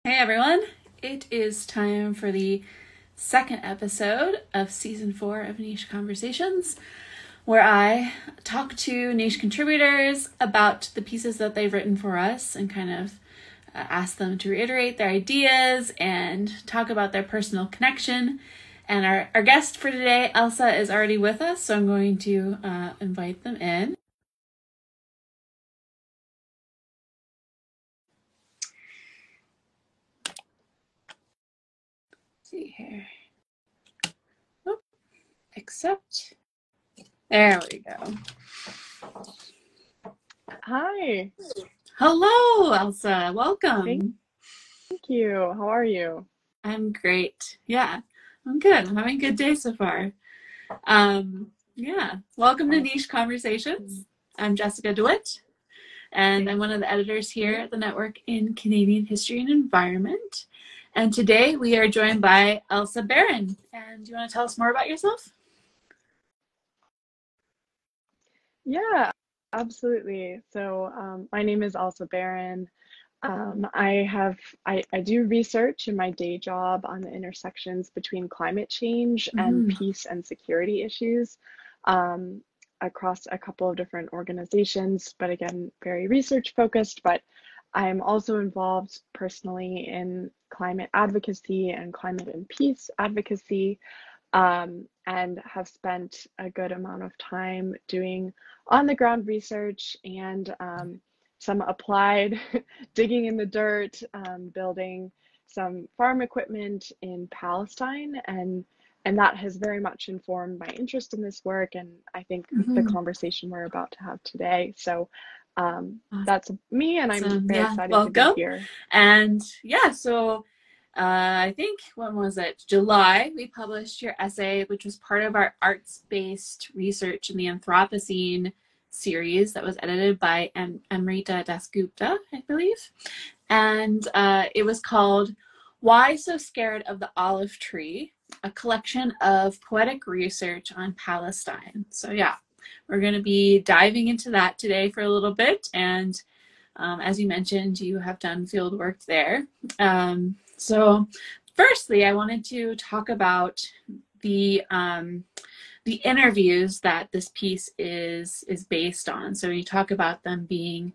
Hey everyone, it is time for the second episode of season 4 of NiCHE Conversations, where I talk to NiCHE contributors about the pieces that they've written for us and kind of ask them to reiterate their ideas and talk about their personal connection. And our guest for today, Elsa, is already with us, so I'm going to invite them in. See here. Oop. Accept. There we go. Hi. Hello, Elsa. Welcome. Thank you. How are you? I'm great. Yeah, I'm good. I'm having a good day so far. Yeah. Welcome to NiCHE Conversations. I'm Jessica DeWitt, and I'm one of the editors here at the network in Canadian History and Environment. And today we are joined by Elsa Barron. And do you want to tell us more about yourself? Yeah, absolutely. So my name is Elsa Barron. I do research in my day job on the intersections between climate change and peace and security issues um, across a couple of different organizations, but again, very research focused. But I'm also involved personally in climate advocacy and climate and peace advocacy, and have spent a good amount of time doing on the ground research and some applied digging in the dirt, building some farm equipment in Palestine, and that has very much informed my interest in this work, and I think the conversation we're about to have today. So that's me, and I'm very excited to be here. And yeah, so I think, when was it? July, we published your essay, which was part of our arts-based research in the Anthropocene series that was edited by Amrita Dasgupta, I believe. And it was called Why So Scared of the Olive Tree? A collection of poetic research on Palestine. So yeah, we're going to be diving into that today for a little bit. And as you mentioned, you have done field work there. So firstly, I wanted to talk about the interviews that this piece is based on. So you talk about them being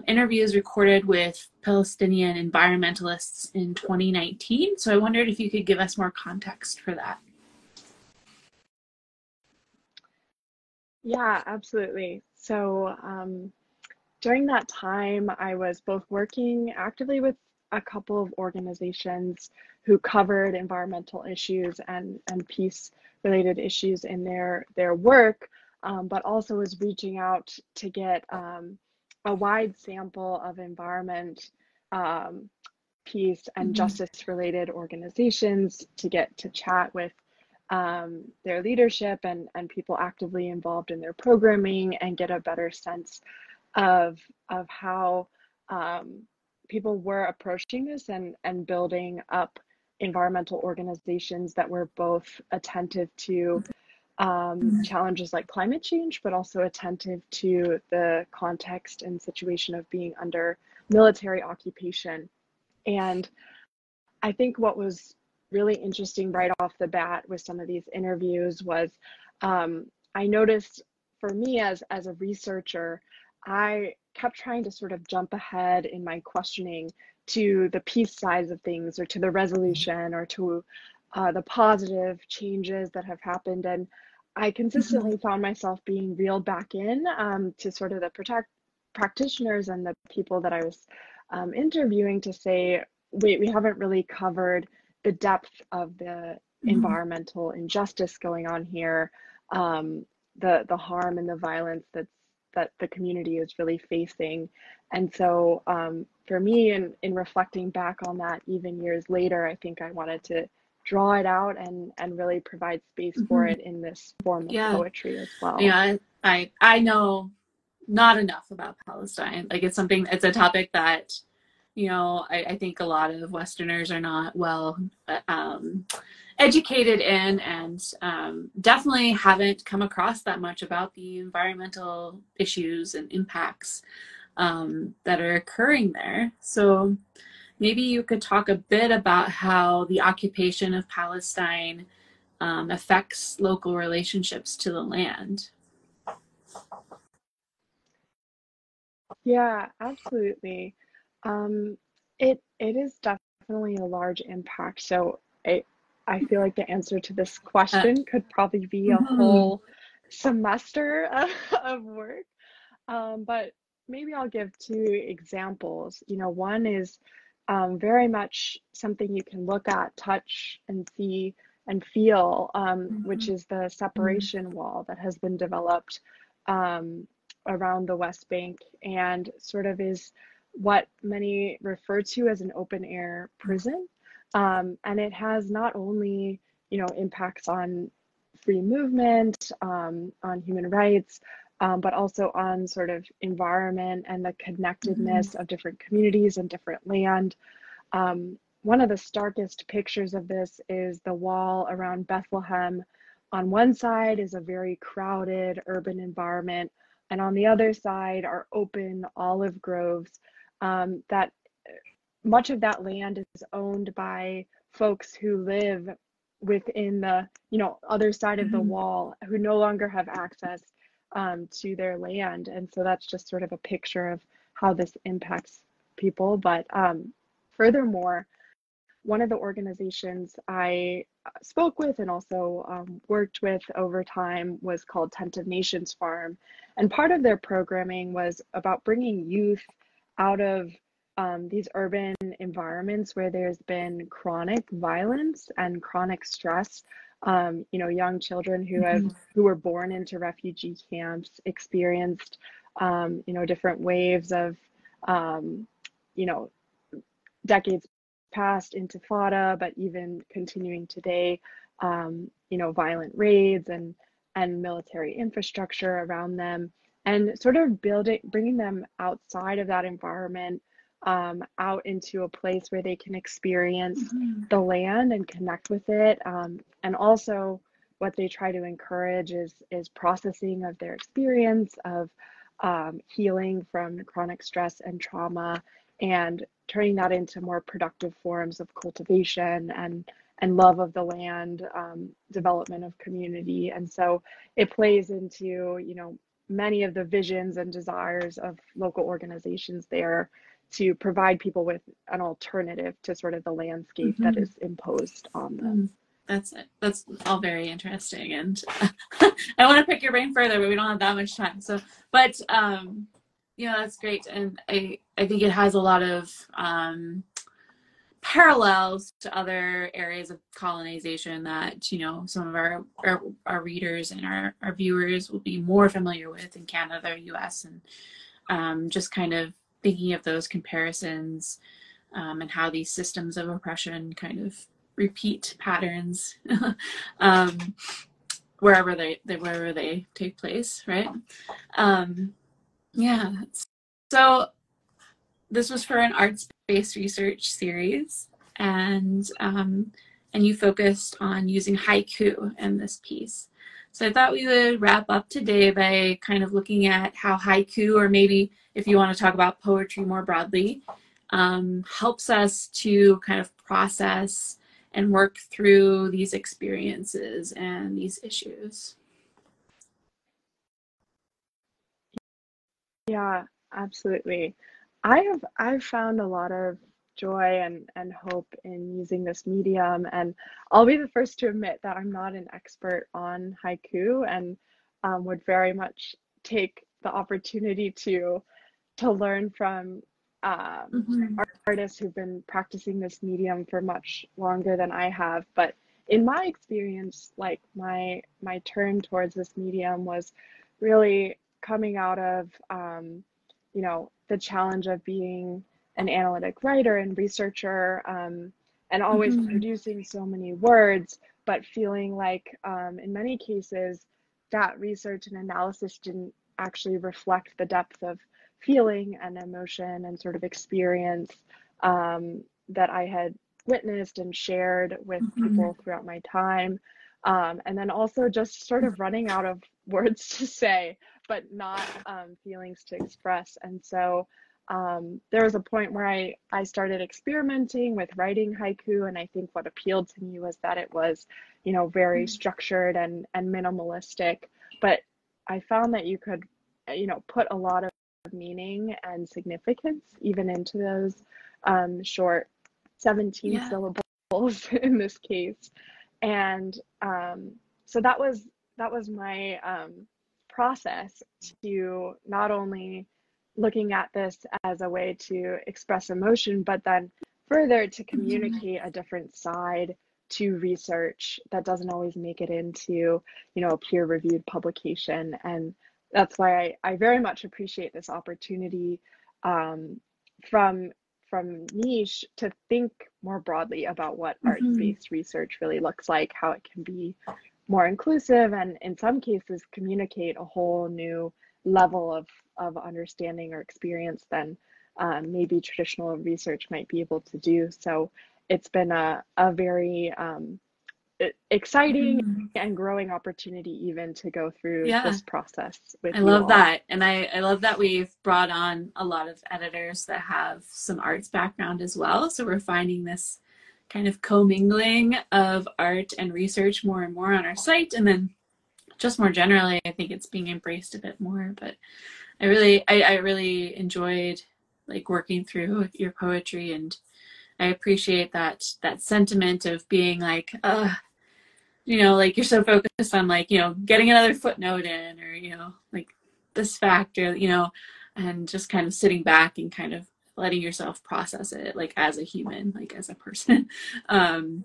interviews recorded with Palestinian environmentalists in 2019. So I wondered if you could give us more context for that. Yeah, absolutely. So during that time, I was both working actively with a couple of organizations who covered environmental issues and peace related issues in their work, but also was reaching out to get a wide sample of environment, peace, and justice related organizations to get to chat with their leadership and people actively involved in their programming and get a better sense of how people were approaching this and building up environmental organizations that were both attentive to challenges like climate change, but also attentive to the context and situation of being under military occupation. And I think what was really interesting right off the bat with some of these interviews was I noticed, for me as a researcher, I kept trying to sort of jump ahead in my questioning to the peace sides of things, or to the resolution, or to the positive changes that have happened. And I consistently found myself being reeled back in to sort of the practitioners and the people that I was interviewing to say, wait, we haven't really covered the depth of the environmental injustice going on here, the harm and the violence that the community is really facing. And so for me, in reflecting back on that even years later, I think I wanted to draw it out and really provide space for it in this form of poetry as well. Yeah, I know not enough about Palestine. Like, it's a topic that, I think a lot of Westerners are not well educated in, and definitely haven't come across that much about the environmental issues and impacts that are occurring there. So maybe you could talk a bit about how the occupation of Palestine affects local relationships to the land. Yeah, absolutely. Um, it is definitely a large impact. So I feel like the answer to this Uh, question could probably be a mhm, whole semester of work. But maybe I'll give two examples. You know, one is very much something you can look at, touch, and see and feel, which mhm, is the separation wall that has been developed um, around the West Bank and sort of is what many refer to as an open air prison. And it has not only, you know, impacts on free movement, on human rights, but also on sort of environment and the mhm, connectedness of different communities and different land. One of the starkest pictures of this is the wall around Bethlehem. On one side is a very crowded urban environment, and on the other side are open olive groves that much of that land is owned by folks who live within the, you know, other side of the mhm, wall who no longer have access to their land. And so that's just sort of a picture of how this impacts people. But furthermore, one of the organizations I spoke with and also worked with over time was called Tent of Nations Farm. And part of their programming was about bringing youth out of these urban environments where there's been chronic violence and chronic stress. You know, young children mhm, who were born into refugee camps experienced, you know, different waves of, um, you know, decades past intifada, but even continuing today, you know, violent raids and military infrastructure around them, and sort of bringing them outside of that environment, out into a place where they can experience mhm, the land and connect with it, and also what they try to encourage is processing of their experience of healing from chronic stress and trauma and turning that into more productive forms of cultivation and love of the land, development of community. And so it plays into, you know, many of the visions and desires of local organizations there to provide people with an alternative to sort of the landscape that mhm, is imposed on them. mhm. That's it. That's all very interesting, and I want to pick your brain further, but we don't have that much time. So, but that's great, and I think it has a lot of parallels to other areas of colonization that some of our readers and our viewers will be more familiar with in Canada or US, and just kind of thinking of those comparisons, and how these systems of oppression kind of repeat patterns um, wherever they take place, right? Um, yeah. So this was for an arts-based research series, and you focused on using haiku in this piece. So I thought we would wrap up today by kind of looking at how haiku, or maybe if you want to talk about poetry more broadly, helps us to kind of process and work through these experiences and these issues. Yeah, absolutely. I've found a lot of joy and hope in using this medium, and I'll be the first to admit that I'm not an expert on haiku and would very much take the opportunity to learn from Mm-hmm. artists who've been practicing this medium for much longer than I have. But in my experience, like my turn towards this medium was really coming out of you know, the challenge of being an analytic writer and researcher, and always Mm-hmm. producing so many words, but feeling like in many cases that research and analysis didn't actually reflect the depth of feeling and emotion and sort of experience that I had witnessed and shared with Mm-hmm. people throughout my time. And then also just sort of running out of words to say, but not feelings to express. And so there was a point where I started experimenting with writing haiku, and I think what appealed to me was that it was, you know, very structured and minimalistic, but I found that you could, you know, put a lot of meaning and significance even into those short 17 Yeah. syllables in this case. And so that was my process to not only looking at this as a way to express emotion, but then further to Mhm. communicate a different side to research that doesn't always make it into, you know, a peer-reviewed publication. And that's why I very much appreciate this opportunity um, from NiCHE to think more broadly about what Mhm. arts-based research really looks like, how it can be more inclusive, and in some cases communicate a whole new level of understanding or experience than maybe traditional research might be able to do. So it's been a very exciting Mhm. and growing opportunity even to go through Yeah. this process with I you love all. that. And I love that we've brought on a lot of editors that have some arts background as well. So we're finding this kind of commingling of art and research more and more on our site. And then just more generally, I think it's being embraced a bit more. But I really enjoyed like working through your poetry, and I appreciate that sentiment of being like, like you're so focused on like, getting another footnote in, or, like this fact, or, and just kind of sitting back and kind of letting yourself process it like as a human, like as a person. um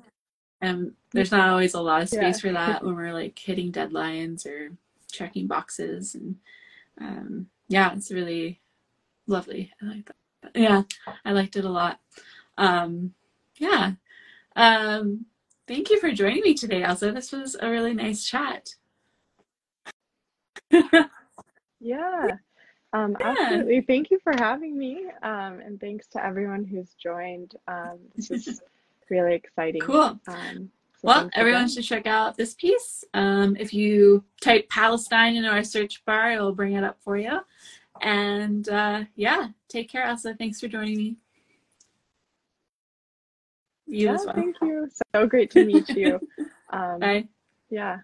and there's not always a lot of Yeah. space for that when we're like hitting deadlines or checking boxes. And yeah, it's really lovely. I like that. Yeah, I liked it a lot. um yeah. um Thank you for joining me today, Elsa. This was a really nice chat. Yeah. Yeah. Absolutely. Thank you for having me. And thanks to everyone who's joined. This is really exciting. Cool. So Well, thanks everyone again. should check out this piece. If you type Palestine into our search bar, it will bring it up for you. And yeah, take care, Elsa. Thanks for joining me. You Yeah, as well. thank you. So great to meet you. Um, Bye. yeah.